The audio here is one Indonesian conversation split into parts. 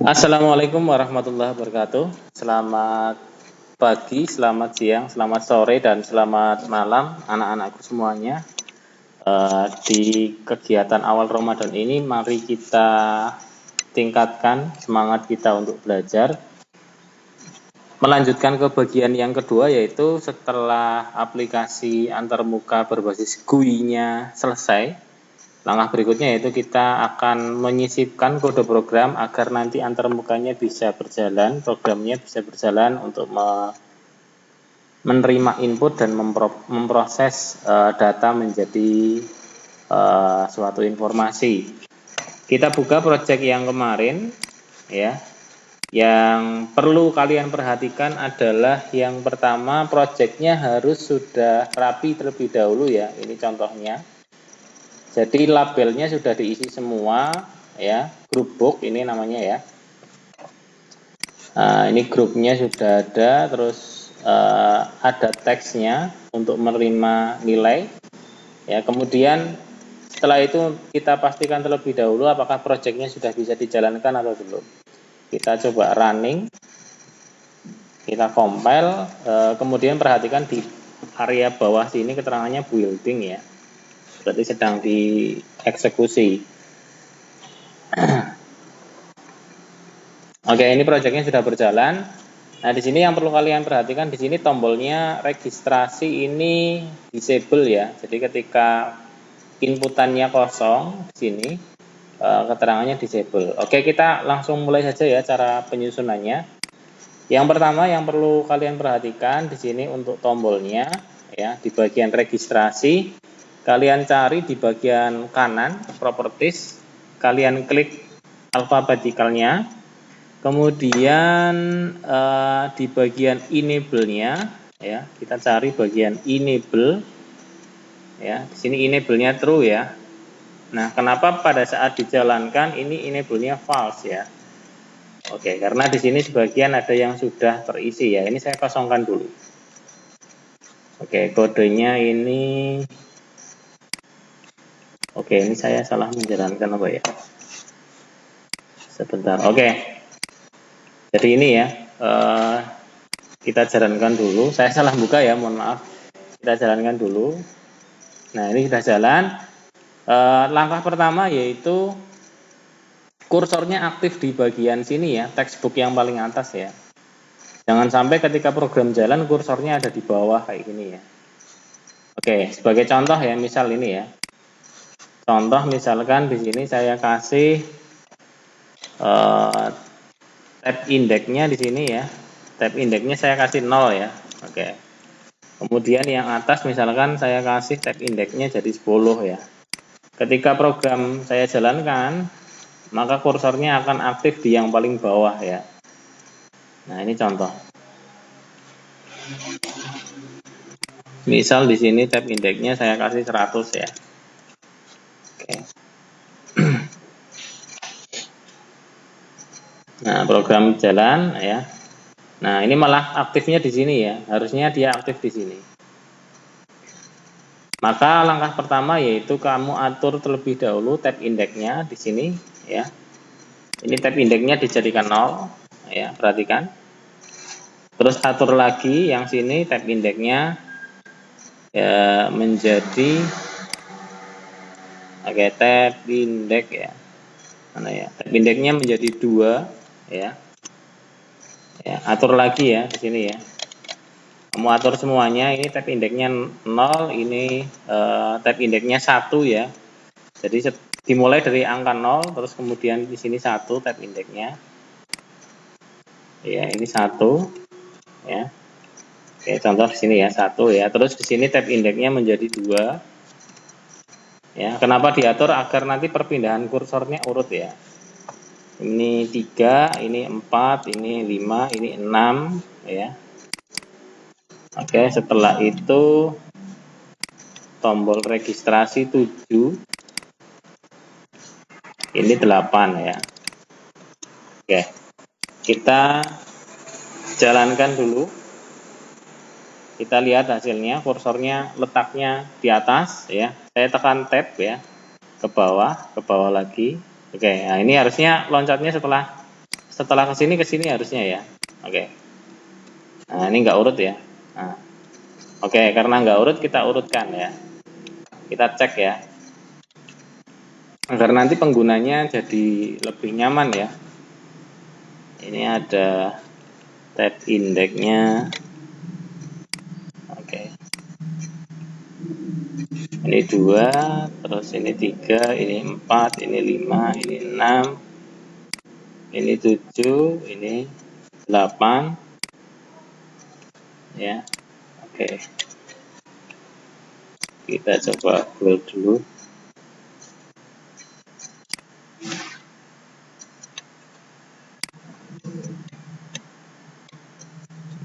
Assalamualaikum warahmatullahi wabarakatuh. Selamat pagi, selamat siang, selamat sore, dan selamat malam anak-anakku semuanya. Di kegiatan awal Ramadan ini mari kita tingkatkan semangat kita untuk belajar. Melanjutkan ke bagian yang kedua, yaitu setelah aplikasi antarmuka berbasis GUI-nya selesai, langkah berikutnya yaitu kita akan menyisipkan kode program agar nanti antarmukanya bisa berjalan, programnya bisa berjalan untuk menerima input dan memproses data menjadi suatu informasi. Kita buka project yang kemarin, ya. Yang perlu kalian perhatikan adalah yang pertama, projectnya harus sudah rapi terlebih dahulu ya. Ini contohnya. Jadi labelnya sudah diisi semua ya, group book ini namanya ya. Ini grupnya sudah ada, terus ada teksnya untuk menerima nilai ya. Kemudian setelah itu kita pastikan terlebih dahulu apakah projectnya sudah bisa dijalankan atau belum. Kita coba running, kita compile, kemudian perhatikan di area bawah sini keterangannya building ya, berarti sedang dieksekusi. Oke, ini projectnya sudah berjalan. Nah, di sini yang perlu kalian perhatikan, di sini tombolnya registrasi ini disable ya. Jadi ketika inputannya kosong, di sini keterangannya disable. Oke, kita langsung mulai saja ya cara penyusunannya. Yang pertama yang perlu kalian perhatikan di sini untuk tombolnya ya, di bagian registrasi kalian cari di bagian kanan properties, kalian klik alfabeticalnya. Kemudian di bagian enable-nya ya, kita cari bagian enable ya. Di sini enable-nya true ya. Nah, kenapa pada saat dijalankan ini enable-nya false ya? Oke, karena di sini sebagian ada yang sudah terisi ya. Ini saya kosongkan dulu. Oke, kodenya ini. Oke, ini saya salah menjalankan apa ya? Sebentar. Oke. Jadi ini ya, kita jalankan dulu. Saya salah buka ya, mohon maaf. Kita jalankan dulu. Nah, ini sudah jalan. Langkah pertama yaitu kursornya aktif di bagian sini ya, textbook yang paling atas ya. Jangan sampai ketika program jalan kursornya ada di bawah kayak gini ya. Oke, sebagai contoh ya, misal ini ya. Contoh misalkan di sini saya kasih tab indexnya di sini ya. Tab indexnya saya kasih 0 ya. Oke. Kemudian yang atas misalkan saya kasih tab indexnya jadi 10 ya. Ketika program saya jalankan, maka kursornya akan aktif di yang paling bawah ya. Nah, ini contoh. Misal di sini tab indexnya saya kasih 100 ya. Oke. Nah, program jalan ya. Nah, ini malah aktifnya di sini ya. Harusnya dia aktif di sini. Maka langkah pertama yaitu kamu atur terlebih dahulu tab indexnya di sini ya. Ini tab indexnya dijadikan 0 ya, perhatikan. Terus atur lagi yang sini tab indexnya ya menjadi tab index ya. Mana ya? Tab indexnya menjadi 2 ya. Ya, atur lagi ya di sini ya. Kamu atur semuanya, ini tab indexnya 0, ini tab indexnya 1 ya. Jadi dimulai dari angka 0, terus kemudian di sini 1 tab indexnya. Ya, ini 1 ya. Oke, contoh di sini ya 1 ya. Terus di sini tab indexnya menjadi 2. Ya, kenapa diatur agar nanti perpindahan kursornya urut ya. Ini 3, ini 4, ini 5, ini 6 ya. Oke, setelah itu tombol registrasi 7. Ini 8 ya. Oke. Kita jalankan dulu. Kita lihat hasilnya, kursornya letaknya di atas ya. Saya tekan tab ya. Ke bawah lagi. Oke, nah ini harusnya loncatnya setelah setelah ke sini harusnya ya. Oke. Nah, ini nggak urut ya. Nah, oke, karena nggak urut kita urutkan ya. Kita cek ya. Agar nanti penggunanya jadi lebih nyaman ya. Ini ada tab indeksnya. Oke. Ini 2, terus ini 3, ini 4, ini 5, ini 6, ini 7, ini 8 ya. Oke. Kita coba build dulu.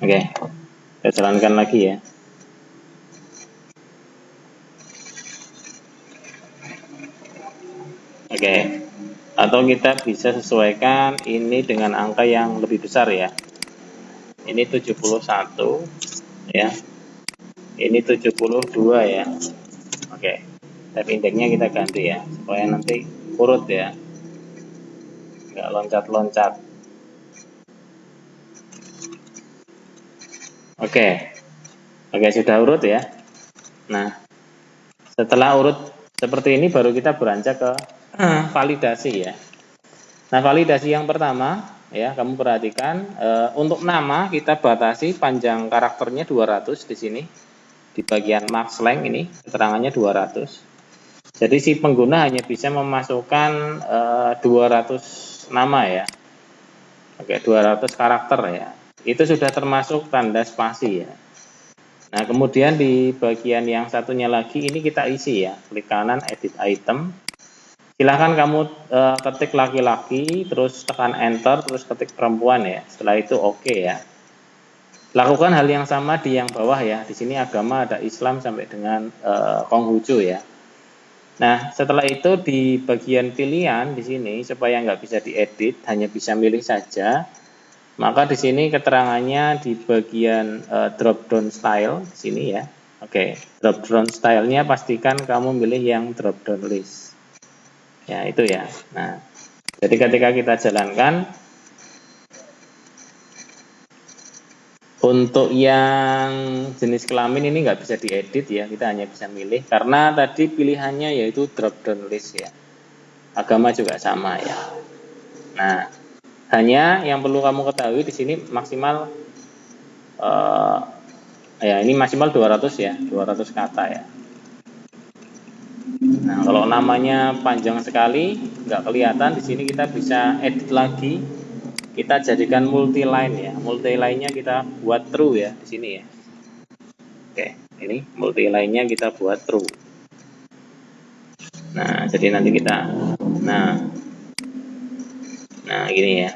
Oke. Kita jalankan lagi ya. Oke. Atau kita bisa sesuaikan ini dengan angka yang lebih besar ya. Ini 71 ya. Ini 72 ya. Oke. Tab indeksnya kita ganti ya supaya nanti urut ya. Nggak loncat-loncat. Oke. Oke, sudah urut ya. Nah, setelah urut seperti ini baru kita beranjak ke validasi ya. Nah, validasi yang pertama ya, kamu perhatikan untuk nama kita batasi panjang karakternya 200 di sini. Di bagian max length ini keterangannya 200. Jadi si pengguna hanya bisa memasukkan 200 nama ya. Oke, 200 karakter ya. Itu sudah termasuk tanda spasi ya. Nah, kemudian di bagian yang satunya lagi ini kita isi ya. Klik kanan edit item. Silahkan kamu ketik laki-laki, terus tekan enter, terus ketik perempuan ya. Setelah itu oke ya. Lakukan hal yang sama di yang bawah ya. Di sini agama ada Islam sampai dengan Konghucu ya. Nah, setelah itu di bagian pilihan di sini supaya nggak bisa diedit, hanya bisa milih saja. Maka di sini keterangannya di bagian drop down style di sini ya. Oke, drop down stylenya pastikan kamu milih yang drop down list. Ya, itu ya. Nah, jadi ketika kita jalankan untuk yang jenis kelamin ini nggak bisa diedit ya, kita hanya bisa milih karena tadi pilihannya yaitu drop down list ya. Agama juga sama ya. Nah, hanya yang perlu kamu ketahui di sini maksimal ya ini maksimal 200 ya, 200 kata ya. Nah, kalau namanya panjang sekali nggak kelihatan di sini kita bisa edit lagi. Kita jadikan multi line ya. Multi line-nya kita buat true ya di sini ya. Oke, ini multi line-nya kita buat true. Nah, jadi nanti kita nah gini ya.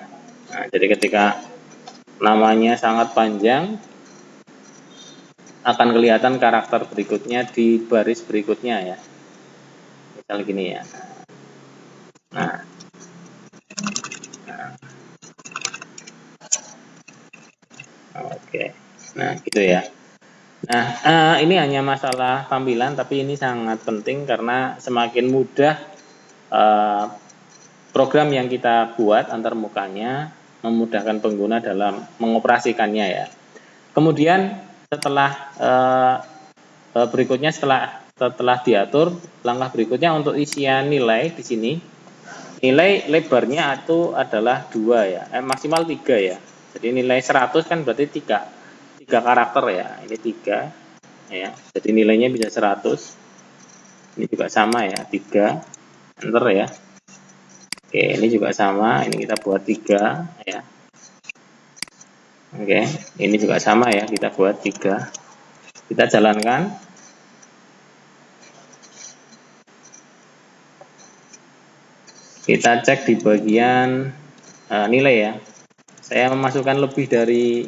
Nah, jadi ketika namanya sangat panjang akan kelihatan karakter berikutnya di baris berikutnya ya. Misal gini ya. Nah. Oke. Nah, gitu ya. Nah, ini hanya masalah tampilan tapi ini sangat penting karena semakin mudah program yang kita buat antarmukanya memudahkan pengguna dalam mengoperasikannya ya. Kemudian setelah berikutnya setelah diatur, langkah berikutnya untuk isian nilai di sini. Nilai lebarnya itu adalah 2 ya, maksimal 3 ya. Jadi nilai 100 kan berarti 3 karakter ya. Ini 3 ya. Jadi nilainya bisa 100. Ini juga sama ya, 3. Enter ya. Oke, ini juga sama, ini kita buat 3 ya. Oke, ini juga sama ya, kita buat 3. Kita jalankan. Kita cek di bagian nilai ya. Saya memasukkan lebih dari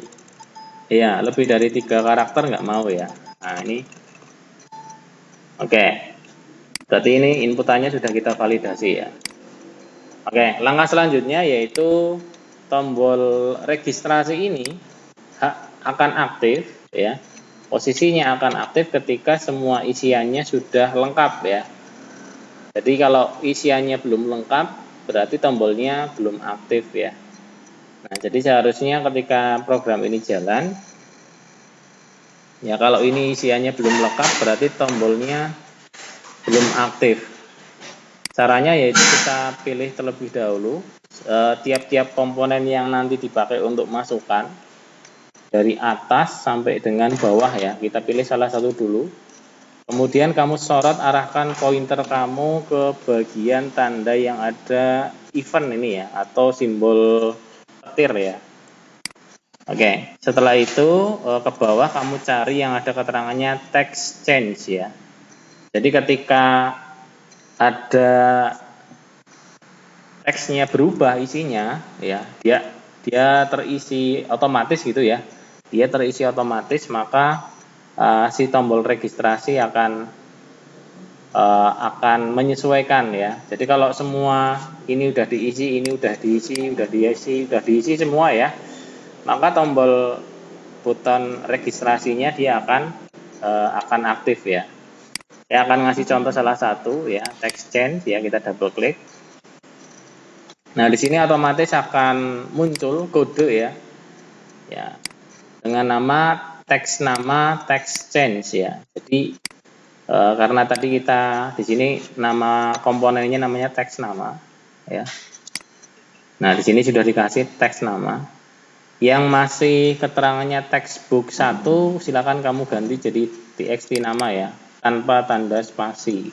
3 karakter nggak mau ya. Nah, ini. Oke. Berarti ini inputannya sudah kita validasi ya. Oke, langkah selanjutnya yaitu tombol registrasi ini akan aktif ya. Posisinya akan aktif ketika semua isiannya sudah lengkap ya. Jadi kalau isiannya belum lengkap berarti tombolnya belum aktif ya. Nah, jadi seharusnya ketika program ini jalan, ya kalau ini isiannya belum lengkap berarti tombolnya belum aktif. Caranya yaitu kita pilih terlebih dahulu tiap-tiap komponen yang nanti dipakai untuk masukan dari atas sampai dengan bawah ya. Kita pilih salah satu dulu. Kemudian kamu sorot, arahkan pointer kamu ke bagian tanda yang ada event ini ya, atau simbol petir ya. Oke, setelah itu ke bawah kamu cari yang ada keterangannya text change ya. Jadi ketika ada teksnya berubah isinya ya, dia terisi otomatis gitu ya. Dia terisi otomatis, maka si tombol registrasi akan menyesuaikan ya. Jadi kalau semua ini udah diisi, ini udah diisi, udah diisi semua ya, maka tombol button registrasinya dia akan aktif ya. Saya akan ngasih contoh salah satu ya, text change ya, kita double klik. Nah, di sini otomatis akan muncul kode ya. Ya. Dengan nama text change ya. Jadi karena tadi kita di sini nama komponennya namanya text nama ya. Nah, di sini sudah dikasih text nama. Yang masih keterangannya textbook 1 silakan kamu ganti jadi txt nama ya, tanpa tanda spasi.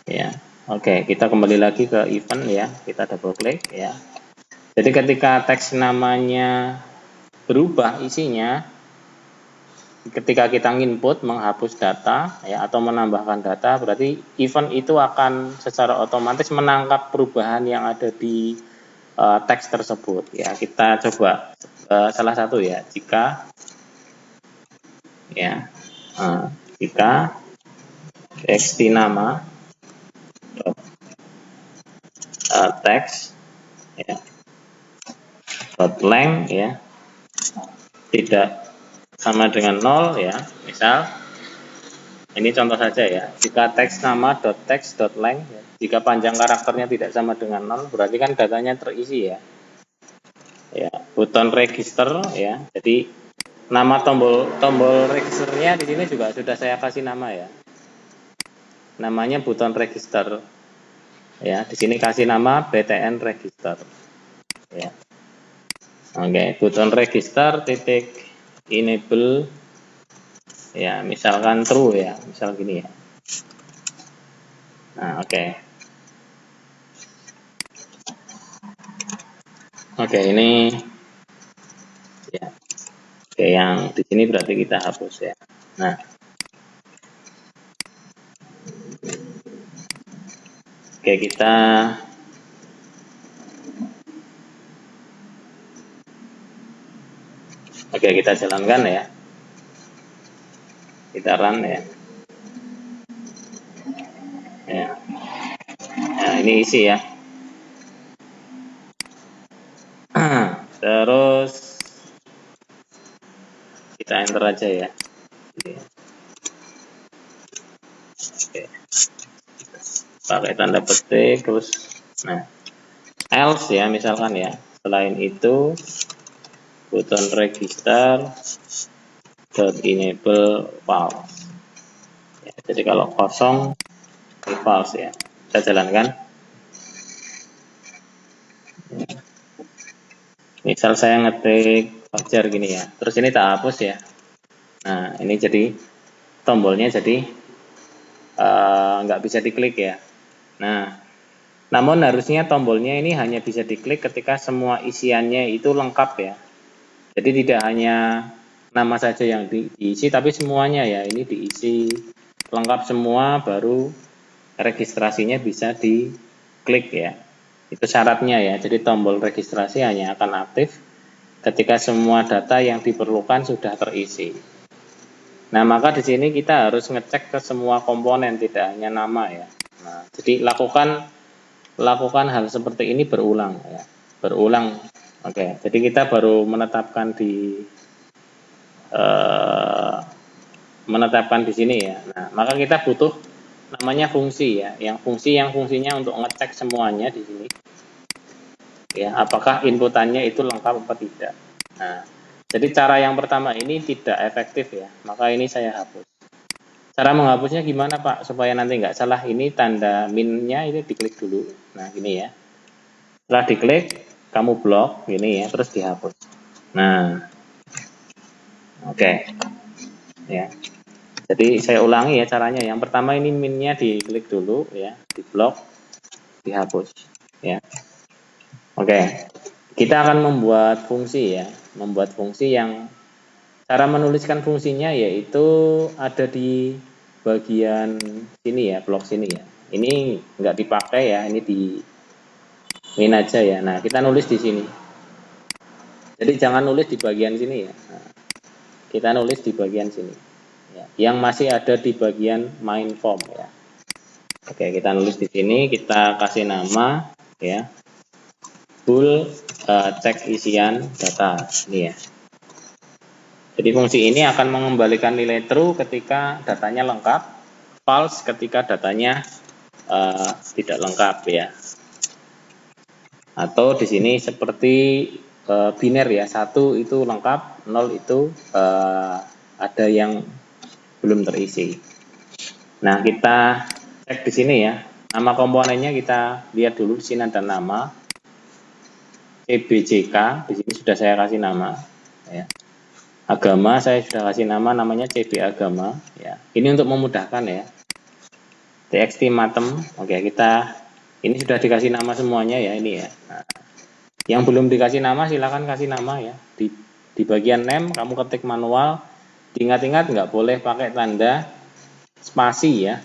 Ya. Oke, kita kembali lagi ke event ya. Kita double klik ya. Jadi ketika teks namanya berubah isinya, ketika kita input menghapus data ya atau menambahkan data, berarti event itu akan secara otomatis menangkap perubahan yang ada di teks tersebut ya. Kita coba salah satu ya, jika txt nama teks ya .length ya tidak sama dengan 0 ya, misal ini contoh saja ya, jika teks nama .text.length ya, jika panjang karakternya tidak sama dengan 0 berarti kan datanya terisi ya. Ya, button register ya. Jadi nama tombol registernya di sini juga sudah saya kasih nama ya. Namanya button register. Ya, di sini kasih nama btn register. Ya. Oke, button register titik enable ya, misalkan true ya, misal gini ya. Nah, oke, ini ya. Oke, yang di sini berarti kita hapus ya. Nah, oke, kita jalankan ya. Kita run ya. Ya. Nah, ini isi ya. Terus kita enter aja ya. Oke. Pakai tanda petik terus nah else ya misalkan ya. Selain itu button register .enable false. Ya, jadi kalau kosong ini false ya. Kita jalankan. Misal saya ngetik Fajar gini ya. Terus ini tak hapus ya. Nah, ini jadi tombolnya jadi nggak bisa diklik ya. Nah, namun harusnya tombolnya ini hanya bisa diklik ketika semua isiannya itu lengkap ya. Jadi tidak hanya nama saja yang diisi, tapi semuanya ya ini diisi lengkap semua, baru registrasinya bisa diklik ya. Itu syaratnya ya. Jadi tombol registrasi hanya akan aktif ketika semua data yang diperlukan sudah terisi. Nah, maka di sini kita harus ngecek ke semua komponen, tidak hanya nama ya. Nah, jadi lakukan hal seperti ini berulang ya. Berulang. Oke, jadi kita baru menetapkan di sini ya. Nah, maka kita butuh namanya fungsi ya. Yang fungsinya untuk ngecek semuanya di sini. ya, apakah inputannya itu lengkap apa tidak. Nah, jadi cara yang pertama ini tidak efektif ya, maka ini saya hapus. Cara menghapusnya gimana Pak? Supaya nanti nggak salah, ini tanda minnya ini diklik dulu. Nah gini ya, setelah diklik, kamu blok, gini ya, terus dihapus. Nah, oke. Ya. Jadi saya ulangi ya caranya. Yang pertama ini minnya diklik dulu ya, di blok, dihapus. Ya. Oke. Kita akan membuat fungsi ya, membuat fungsi yang cara menuliskan fungsinya yaitu ada di bagian sini ya, blok sini ya. Ini nggak dipakai ya, ini di min aja ya. Nah, kita nulis di sini. Jadi jangan nulis di bagian sini ya. Nah, kita nulis di bagian sini. Ya, yang masih ada di bagian main form ya. Oke, kita nulis di sini, kita kasih nama ya. Bool cek isian data ini ya. Jadi fungsi ini akan mengembalikan nilai true ketika datanya lengkap, false ketika datanya tidak lengkap ya. Atau di sini seperti biner ya, 1 itu lengkap, 0 itu ada yang belum terisi. Nah, kita cek di sini ya. Nama komponennya kita lihat dulu, di sini ada nama CBJK, di sini sudah saya kasih nama ya. Agama saya sudah kasih nama, namanya CB Agama ya. Ini untuk memudahkan ya. TXT Matem. Oke, kita ini sudah dikasih nama semuanya ya ini ya. Nah, yang belum dikasih nama silakan kasih nama ya. Di bagian name kamu ketik manual. Diingat-ingat nggak boleh pakai tanda spasi ya.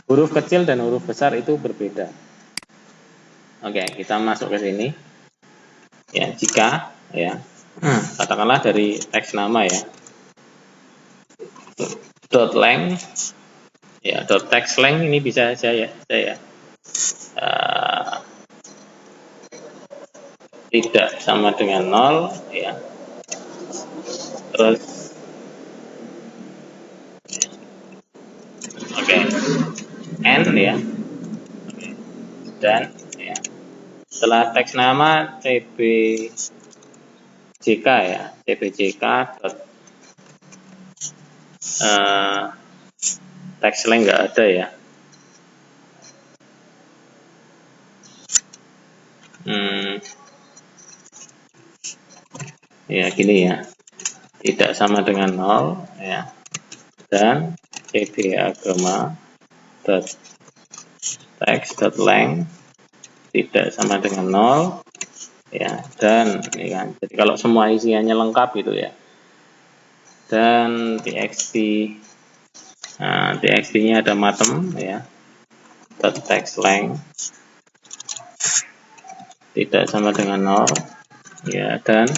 Huruf kecil dan huruf besar itu berbeda. Oke, kita masuk ke sini. Ya, jika ya. Katakanlah dari teks nama ya. Dot length ya, dot text length ini bisa saya tidak sama dengan 0 ya. Terus oke. N ya. Dan ya. Setelah teks nama CBJK ya, CBJK dot teks length nggak ada ya. Ya gini ya, tidak sama dengan 0 ya. Dan cb agama dot text dot length tidak sama dengan 0 ya. Dan ini kan, jadi kalau semua isiannya lengkap gitu ya. Dan txt, nah txt-nya ada matem ya, dot text length tidak sama dengan 0 ya. Dan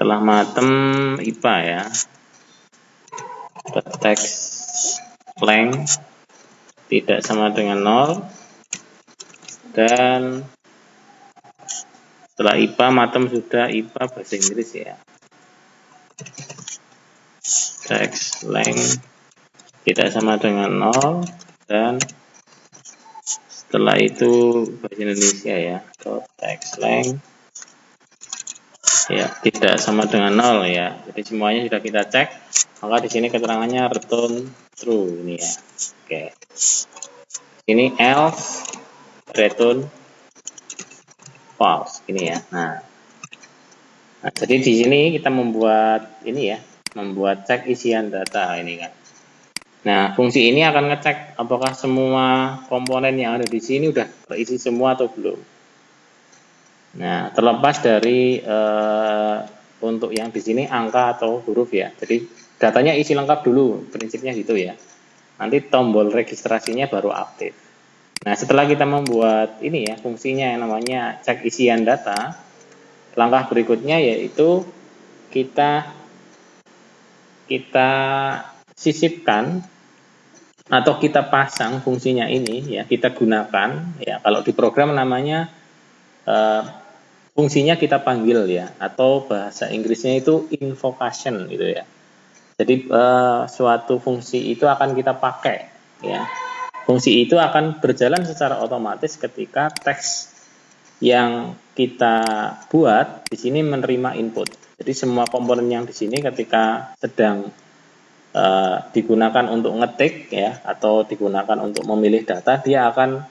setelah matem IPA ya, dot text length tidak sama dengan 0. Dan setelah IPA matem sudah IPA bahasa Inggris ya, text length tidak sama dengan 0. Dan setelah itu bahasa Indonesia ya, dot text length ya tidak sama dengan 0 ya. Jadi semuanya sudah kita cek, maka di sini keterangannya return true ini ya. Oke. Ini else return false ini ya. Nah, jadi di sini kita membuat ini ya, membuat cek isian data ini kan. Nah, fungsi ini akan ngecek apakah semua komponen yang ada di sini udah terisi semua atau belum. Nah, terlepas dari untuk yang di sini angka atau huruf ya. Jadi datanya isi lengkap dulu, prinsipnya gitu ya. Nanti tombol registrasinya baru aktif. Nah, setelah kita membuat ini ya, fungsinya yang namanya cek isian data, langkah berikutnya yaitu kita sisipkan atau kita pasang fungsinya ini ya, kita gunakan ya. Kalau di program namanya fungsinya kita panggil ya, atau bahasa Inggrisnya itu invocation gitu ya. Jadi suatu fungsi itu akan kita pakai ya. Fungsi itu akan berjalan secara otomatis ketika teks yang kita buat di sini menerima input. Jadi semua komponen yang di sini ketika sedang digunakan untuk ngetik ya atau digunakan untuk memilih data, dia akan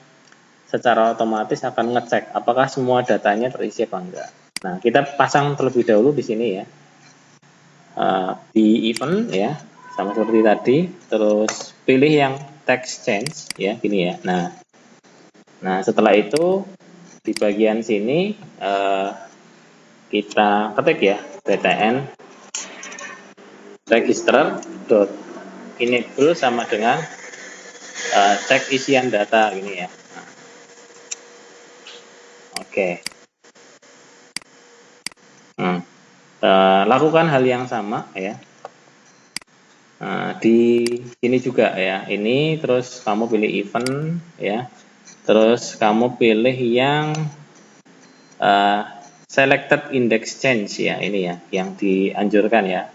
secara otomatis akan ngecek apakah semua datanya terisi apa enggak. Nah, kita pasang terlebih dahulu di sini ya. Di event ya, sama seperti tadi, terus pilih yang text change ya, gini ya. Nah, setelah itu di bagian sini kita ketik ya btn register dot enable sama dengan cek isian data gini ya. Nah, oke. Lakukan hal yang sama ya. Di sini juga ya. Ini terus kamu pilih event ya. Terus kamu pilih yang selected index change ya, ini ya yang dianjurkan ya.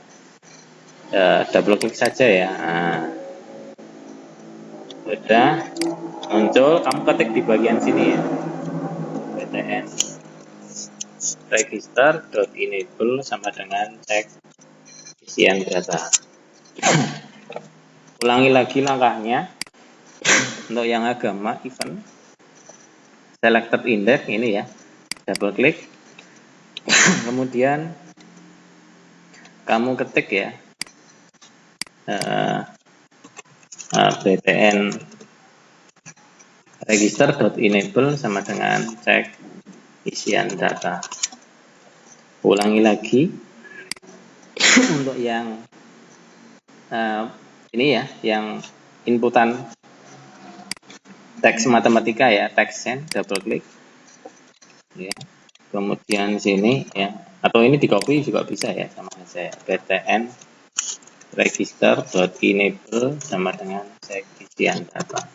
Double klik saja ya. Nah, udah muncul, kamu ketik di bagian sini ya. btn register.enable sama dengan cek isian data. Ulangi lagi langkahnya. Untuk yang agama event selected index ini ya, double klik, kemudian kamu ketik ya btn register.enable sama dengan cek isian data. Ulangi lagi. Untuk yang ini ya, yang inputan teks matematika ya, text change, double klik ya. Kemudian sini ya, atau ini di copy juga bisa ya, sama saja ya. btn register.enable sama dengan cek isian data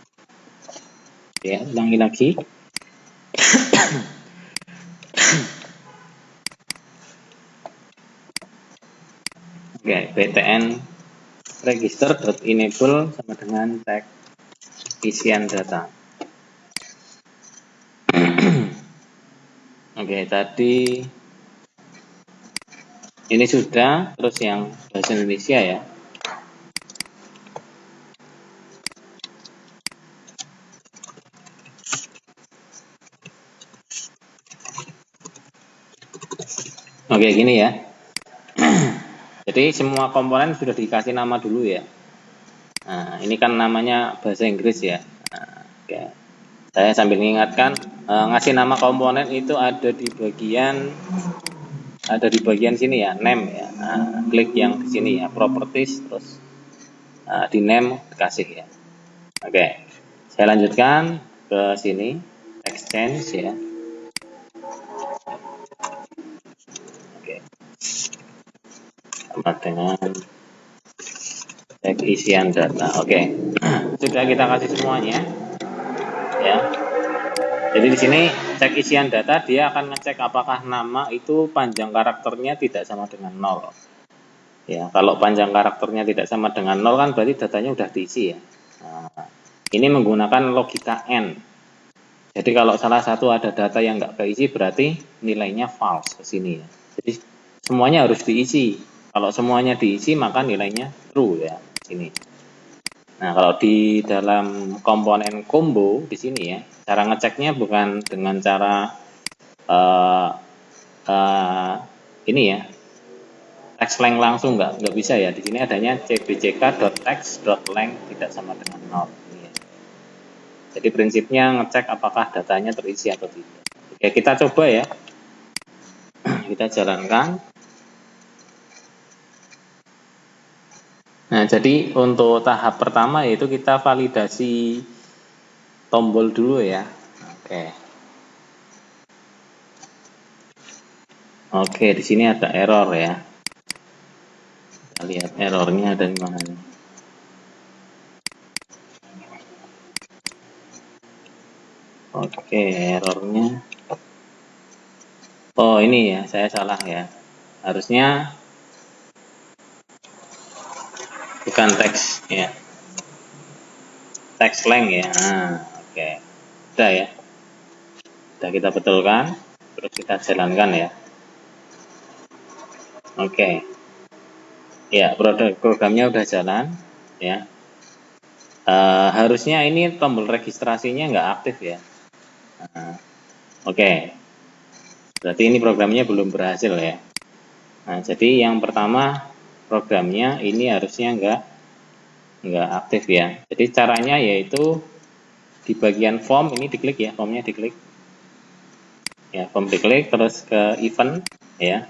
ya. Ulangi lagi. Oke, btn register.enable sama dengan cek isian data. Oke, tadi ini sudah, terus yang bahasa Indonesia ya. Oke, gini ya. Jadi semua komponen sudah dikasih nama dulu ya. Nah, ini kan namanya bahasa Inggris ya. Nah, oke. Saya sambil mengingatkan, ngasih nama komponen itu ada di bagian sini ya, name ya. Nah, klik yang di sini ya, properties, terus di name dikasih ya. Oke, saya lanjutkan ke sini, exchange ya. Oke, sama dengan cek isian data. Oke, sudah kita kasih semuanya ya. Jadi di sini cek isian data, dia akan ngecek apakah nama itu panjang karakternya tidak sama dengan 0. Ya, kalau panjang karakternya tidak sama dengan 0 kan berarti datanya udah diisi ya. Nah, ini menggunakan logika N. Jadi kalau salah satu ada data yang nggak keisi berarti nilainya false ke sini ya. Jadi semuanya harus diisi. Kalau semuanya diisi maka nilainya true ya sini. Nah, kalau di dalam komponen combo di sini ya, cara ngeceknya bukan dengan cara ini ya, text length langsung nggak bisa ya. Di sini adanya cbck.text.length tidak sama dengan 0. Ya. Jadi prinsipnya ngecek apakah datanya terisi atau tidak. Oke, kita coba ya. Kita jalankan. Nah, jadi untuk tahap pertama yaitu kita validasi tombol dulu ya. Oke. Oke, di sini ada error ya. Kita lihat errornya ada di mana nih. Oke, errornya. Oh, ini ya, saya salah ya. Harusnya bukan teks ya. Text length ya. Nah, oke. Udah ya. Sudah kita betulkan, terus kita jalankan ya. Oke. Ya, programnya udah jalan ya. Harusnya ini tombol registrasinya nggak aktif ya. Oke. Berarti ini programnya belum berhasil ya. Nah, jadi yang pertama programnya ini harusnya nggak aktif ya. Jadi caranya yaitu di bagian form ini diklik ya, formnya diklik. Ya, form diklik terus ke event ya.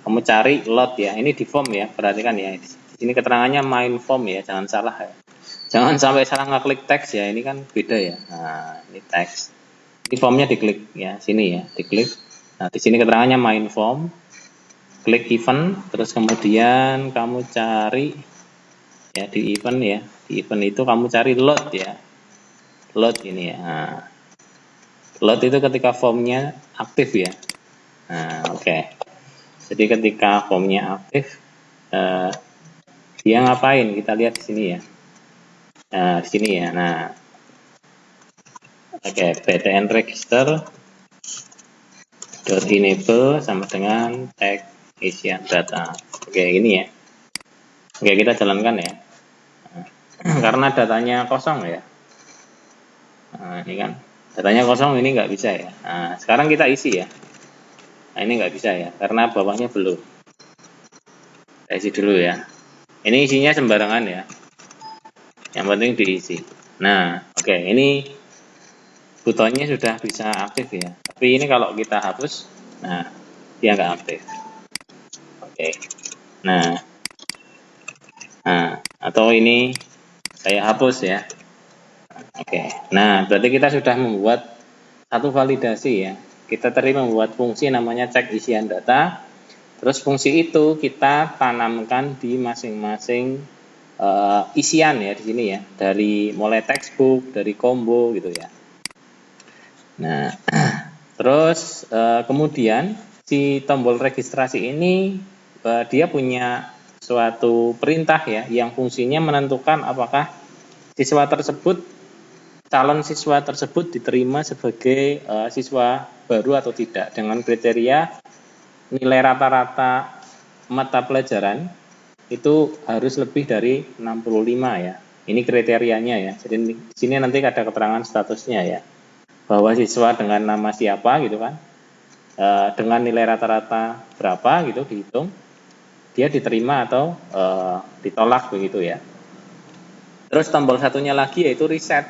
Kamu cari load ya. Ini di form ya, perhatikan ya. Di sini keterangannya main form ya, jangan salah ya. Jangan sampai salah ngeklik teks ya, ini kan beda ya. Nah, ini teks. Ini formnya diklik ya, sini ya, diklik. Nah, di sini keterangannya main form. Klik event, terus kemudian kamu cari ya di event ya. Di event itu kamu cari load ya. Load ini ya. Nah, load itu ketika formnya aktif ya. Nah, oke. Jadi ketika formnya aktif, dia ngapain? Kita lihat di sini ya. Nah, di sini ya. Nah, oke, btn register .enable sama dengan tag Asian data. Oke, ini ya. Oke, kita jalankan ya. Karena datanya kosong ya. Nah, ini kan. Datanya kosong, ini nggak bisa ya. Nah, sekarang kita isi ya. Nah, ini nggak bisa ya, karena bawahnya belum. Kita isi dulu ya. Ini isinya sembarangan ya. Yang penting diisi. Nah, oke, ini butonnya sudah bisa aktif ya. Tapi ini kalau kita hapus, nah, dia nggak aktif. Oke. Nah, atau ini saya hapus ya. Oke. Nah, berarti kita sudah membuat satu validasi ya. Kita tadi membuat fungsi namanya cek isian data. Terus fungsi itu kita tanamkan di masing-masing isian ya di sini ya. Dari mulai textbook, dari combo gitu ya. Nah, terus kemudian si tombol registrasi ini dia punya suatu perintah ya yang fungsinya menentukan apakah calon siswa tersebut diterima sebagai siswa baru atau tidak dengan kriteria nilai rata-rata mata pelajaran itu harus lebih dari 65 ya. Ini kriterianya ya. Jadi di sini nanti ada keterangan statusnya ya. Bahwa siswa dengan nama siapa gitu kan. Dengan nilai rata-rata berapa gitu dihitung. Dia diterima atau ditolak begitu ya. Terus tombol satunya lagi yaitu reset.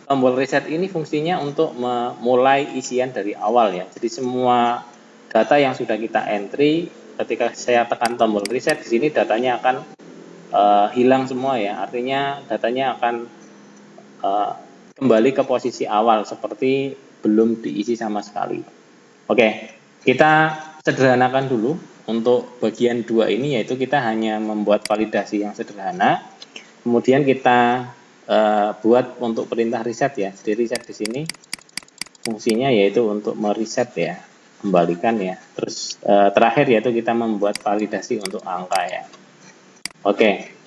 Tombol reset ini fungsinya untuk memulai isian dari awal ya. Jadi semua data yang sudah kita entry ketika saya tekan tombol reset di sini datanya akan hilang semua ya. Artinya datanya akan kembali ke posisi awal seperti belum diisi sama sekali. Oke, kita sederhanakan dulu untuk bagian 2 ini yaitu kita hanya membuat validasi yang sederhana. Kemudian kita buat untuk perintah reset ya. Jadi reset di sini fungsinya yaitu untuk mereset ya, kembalikan ya. Terus terakhir yaitu kita membuat validasi untuk angka ya. Oke.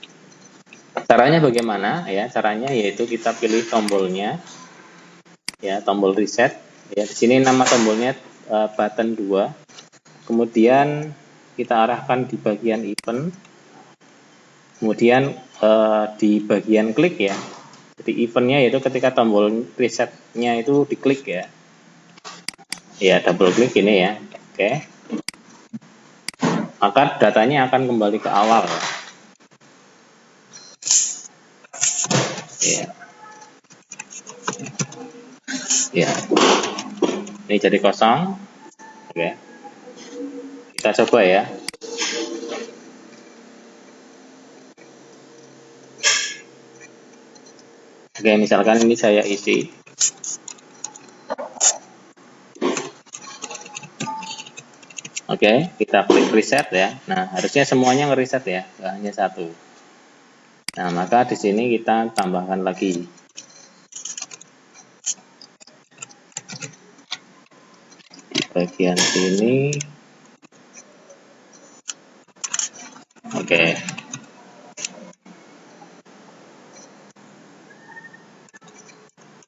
Caranya bagaimana ya? Caranya yaitu kita pilih tombolnya ya, tombol reset ya. Di sini nama tombolnya button 2. Kemudian kita arahkan di bagian event. Kemudian di bagian klik ya. Jadi eventnya yaitu ketika tombol resetnya itu diklik ya. Ya, double klik ini ya. Oke. Maka datanya akan kembali ke awal ya. Ya. Ya. Ini jadi kosong. Oke. Kita coba ya. Oke, misalkan ini saya isi. Oke, kita klik reset ya. Nah, harusnya semuanya ngereset ya, nggak hanya satu. Nah, maka di sini kita tambahkan lagi. Di bagian sini. Oke.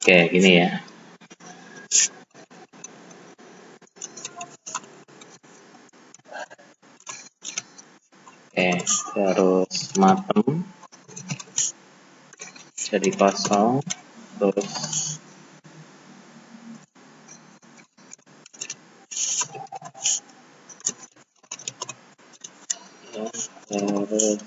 Oke, gini ya. Oke, terus matem jadi kosong, terus terus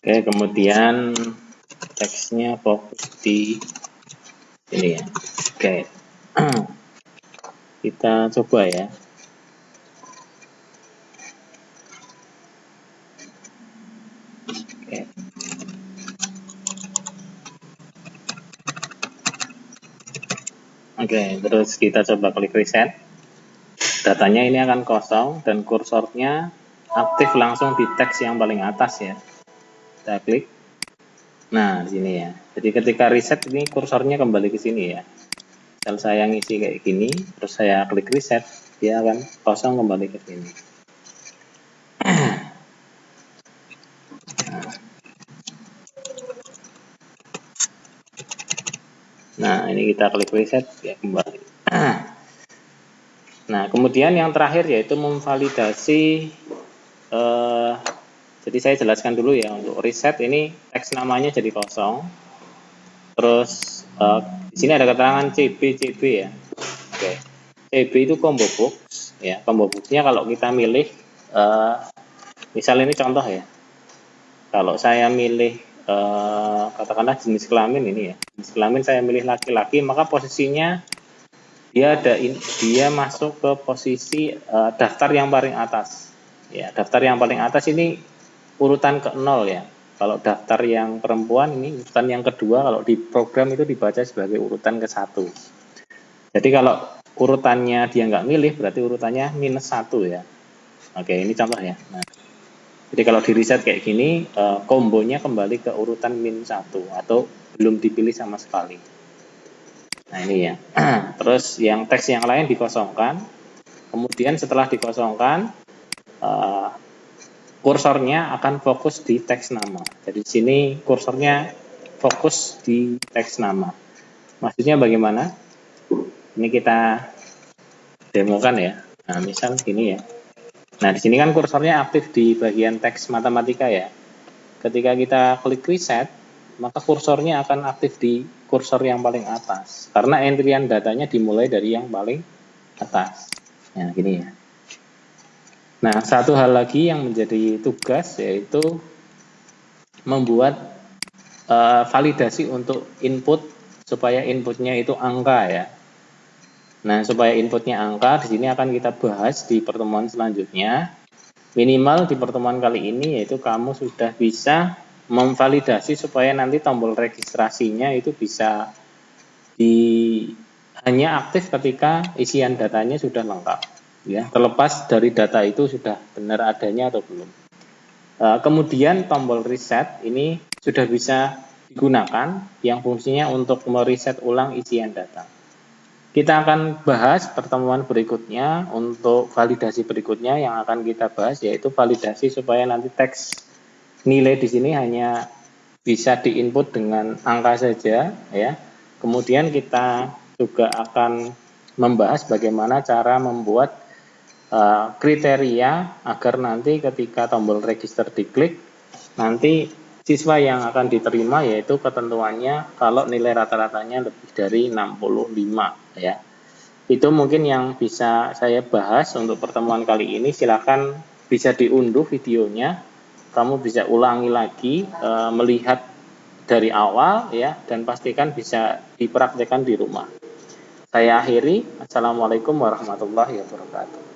oke, kemudian teksnya fokus di ini ya. Oke, kita coba ya. Oke. Oke, terus kita coba klik reset. Datanya ini akan kosong dan kursornya aktif langsung di teks yang paling atas ya. Kita klik. Nah, di sini ya. Jadi ketika reset ini kursornya kembali ke sini ya. Misal saya ngisi kayak gini, terus saya klik reset, dia akan kosong kembali ke sini. Nah, ini kita klik reset, ya kembali. Nah, kemudian yang terakhir yaitu memvalidasi. Jadi saya jelaskan dulu ya, untuk reset ini teks namanya jadi kosong. Terus di sini ada keterangan CB ya. Oke. CB itu combo box ya. Combo boxnya kalau kita milih misal ini contoh ya. Kalau saya milih katakanlah jenis kelamin ini ya. Jenis kelamin saya milih laki-laki, maka posisinya dia masuk ke posisi daftar yang paling atas. Ya, daftar yang paling atas ini urutan ke-0 ya. Kalau daftar yang perempuan ini urutan yang kedua, kalau di program itu dibaca sebagai urutan ke-1. Jadi kalau urutannya dia nggak milih, berarti urutannya -1 ya. Oke, ini contoh ya. Nah, jadi kalau di reset kayak gini, kombonya kembali ke urutan -1 atau belum dipilih sama sekali. Nah ini ya. Terus yang teks yang lain dikosongkan. Kemudian setelah dikosongkan, kursornya akan fokus di teks nama. Jadi di sini kursornya fokus di teks nama. Maksudnya bagaimana? Ini kita demokan ya. Nah, misal gini ya. Nah, di sini kan kursornya aktif di bagian teks matematika ya. Ketika kita klik reset, maka kursornya akan aktif di kursor yang paling atas. Karena entrian datanya dimulai dari yang paling atas. Nah, gini ya. Nah, satu hal lagi yang menjadi tugas yaitu membuat validasi untuk input supaya inputnya itu angka ya. Nah, supaya inputnya angka di sini akan kita bahas di pertemuan selanjutnya. Minimal di pertemuan kali ini yaitu kamu sudah bisa memvalidasi supaya nanti tombol registrasinya itu bisa hanya aktif ketika isian datanya sudah lengkap. Ya, terlepas dari data itu sudah benar adanya atau belum. Kemudian tombol reset ini sudah bisa digunakan yang fungsinya untuk mereset ulang isian data. Kita akan bahas pertemuan berikutnya untuk validasi berikutnya yang akan kita bahas yaitu validasi supaya nanti teks nilai di sini hanya bisa diinput dengan angka saja ya. Kemudian kita juga akan membahas bagaimana cara membuat kriteria agar nanti ketika tombol register diklik, nanti siswa yang akan diterima yaitu ketentuannya kalau nilai rata-ratanya lebih dari 65 ya. Itu mungkin yang bisa saya bahas untuk pertemuan kali ini. Silakan bisa diunduh videonya. Kamu bisa ulangi lagi melihat dari awal ya, dan pastikan bisa dipraktekkan di rumah. Saya akhiri. Assalamualaikum warahmatullahi wabarakatuh.